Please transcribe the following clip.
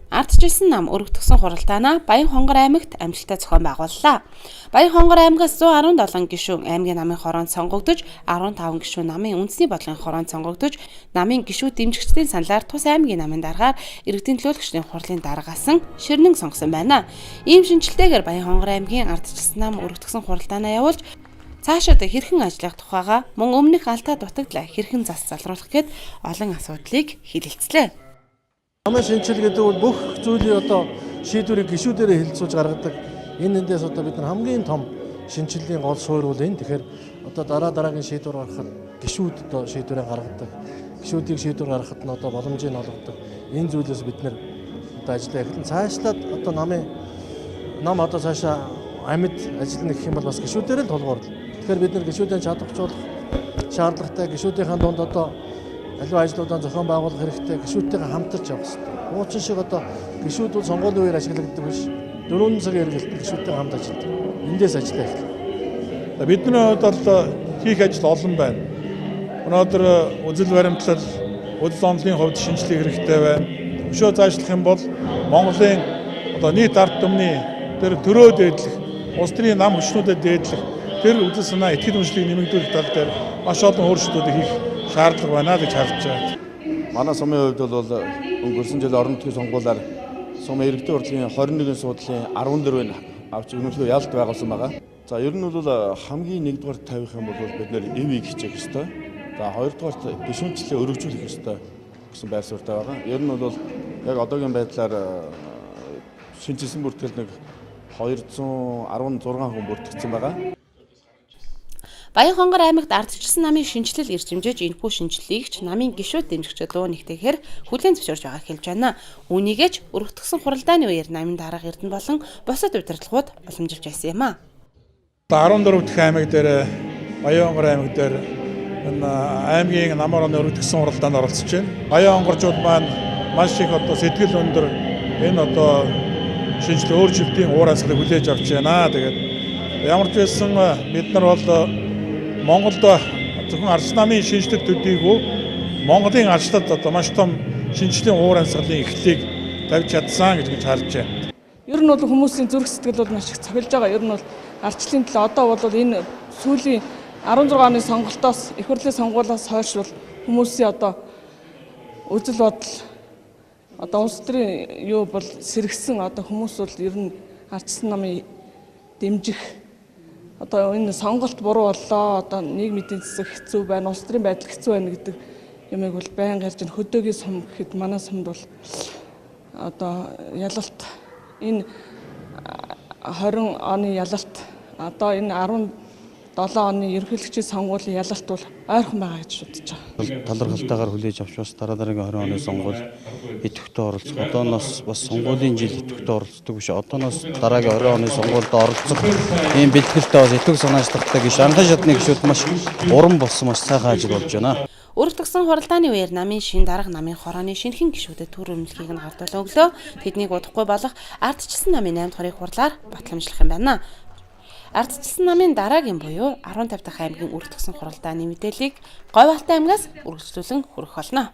Ардчилсан нам өргөтгсөн хуралдаанаа Баян Хонгор аймагт амжилттай зохион байгууллаа. Баян Хонгор аймагаас 117 гишүүн аймгийн намын хороонд сонгогдож, 15 гишүүн намын үндэсний бодлогын хороонд сонгогдож, намын гишүүд дэмжигчдийн саналаар тус аймгийн намын дараагаар иргэдийн төлөөлөгчдийн хурлын дараагасан ширнэн сонгосон байна. Ийм шинжилгээгээр Баян Хонгор аймгийн ардчилсан нам өргөтгсөн хуралдаанаа явуулж, цаашид хэрхэн ажиллах тухайга мөн өмнөх алдаа дутагдлаа хэрхэн залруулах гэд олон асуудлыг хэлэлцлээ. Намын шинжил гэдэг бол бүх зүйлийн шийдвэрийг гишүүдээрээ хэлэлцүүлж гаргадаг. Энэ эндээс бид нар хамгийн том шинжилгээний гол суурь бол энэ. Тэгэхээр дараагийн шийдвэр гаргахад гишүүд шийдвэрээ гаргадаг. Гишүүдийг шийдвэр гаргахад нь боломжийг олгодог. Энэ зүйлээс бид нар ажиллаа эхэлнэ. Цаашлаад нам цаашаа амьд ажиллана гэх юм бол бас гишүүдээр л тулгуурлаа. Тэгэхээр бид нар гишүүдийн чадварчлах шаардлагатай, гишүүдийн дунд аливаа ажлуудаа зохион байгуулах хэрэгтэй, гишүүдтэйгээ хамтарч явах хэрэгтэй. Хуучин шиг гишүүд бол сонгуулийн үеэр ашиглагддаг биш. 4 цагийн эргэлтэнд гишүүдтэйгээ хамт ажилладаг. Эндээс ажиллаа эхэллээ. Бидний хувьд бол хийх ажил олон байна. Өнөөдөр үзэл баримтлал, үйл онолын хувьд шинжилгээ хэрэгтэй байна. Өшөө заашлах юм бол Монголын нийт ард түмний төрөө дээдлэх, улс төрийн нам хүчнүүдэд дээдлэх, тэр үзэл санаа итгэл үнэмшлийг нэмэгдүүлэх тал дээр маш олон өөрчлөлтүүд хийх шаардлага байна гэж харж байгаа. Манай сумын хувьд бол өнгөрсөн жил орон нутгийн сонгуулиар сумын иргэдийн урлагийн 21 суудлын 14-ийг авч өнөөхөө ялалт байгуулсан байгаа. За ер нь бол хамгийн нэгдүгээр тавих юм бол бид нэр эвийг хичээх ёстой. За хоёрдугаарт гишүүнчлэлээ өргөжүүлэх ёстой гэсэн байр суурьтай байгаа. Ер нь бол яг одоогийн байдлаар шинжилсэн бүртгэл нэг 216 хүн бүртгэгдсэн байгаа. Баян Хонгор аймагт ардчилсан намын шинжилэл иржимжиж энэхүү шинжилгээгч намын гишүүд дэмжигчид дуу нэгтгэхээр хүлээн зөвшөөрж байгааг хэлж байна. Үүнийгэж өргөтгсөн хуралдааны үеэр намын дарга Эрдэнэ болон бусад удирдлагууд уламжилж байсан юм а. 14 дахь аймаг дээр Баян Хонгор аймаг дээр энэ аймгийн намаар өргөтгсөн хуралдаанд оролцож байна. Баян хонгорчууд маань маш их сэтгэл өндөр энэ шинжилгээ өөрчлөлтийн уур амьсгалыг хүлээж авч байна. Тэгээд ямар ч байсан бид нар бол Монголд зөвхөн ардчилсан намын шинжилгээ төдийгүй Монголын ажлад маш том шинжилгээний уур амьсгалын эхлэлийг тавьж чадсан гэж харж байна. Ер нь бол хүмүүсийн зүрх сэтгэл бол маш их цохилж байгаа. Ер нь бол ардчлалын төлөө одоо бол энэ сүүлийн 16 оны сонголтоос их хурлын сонгуулиас хойш бол хүмүүсийн үзэл бодол улс төрийн бол сэргсэн хүмүүс бол ер нь ардчилсан намын дэмжих энэ сонголт буруу боллоо. Нийгмийн эдийн засаг хэцүү байна, улс төрийн байдал хэцүү байна гэдэг юмыг бол байнга ярьж байна. Хөдөөгийн сум гэхэд манай сумд бол ялалт энэ 20 оны ялалт энэ 17 оны ерөнхийлөгчийн сонгуулийн ялалт бол ойрхон байгаа гэж бодож байгаа. Талархалтайгаар хүлээж авч бас дараагийн 20 оны сонгуул идэвхтэй оролцох. Одооноос бас сонгуулийн жил идэвхтэй оролцдог биш. Одооноос дараагийн 20 оны сонгуульд оролцох ийм бэлтгэлтэй бас идэвх санаачлагтай гэж анхан шатны гишүүд маш уран болсон, маш сайхан ажил болж байна. Өргөтгсөн хуралдааны үеэр намын шин дарга намын хорооны шинэхэн гишүүдэд төр өмлөхийг нь гардуулаа өглөө. Тэднийг удахгүй болох ардчилсан намын 8 дахь хурлаар батламжлах юм байна. Ардчилсан намын дараагийн буюу 15 дахь аймгийн өргөтгсөн хуралдааны мэдээллийг Говьалтай аймгаас үргэлжлүүлэн хүргэх болно.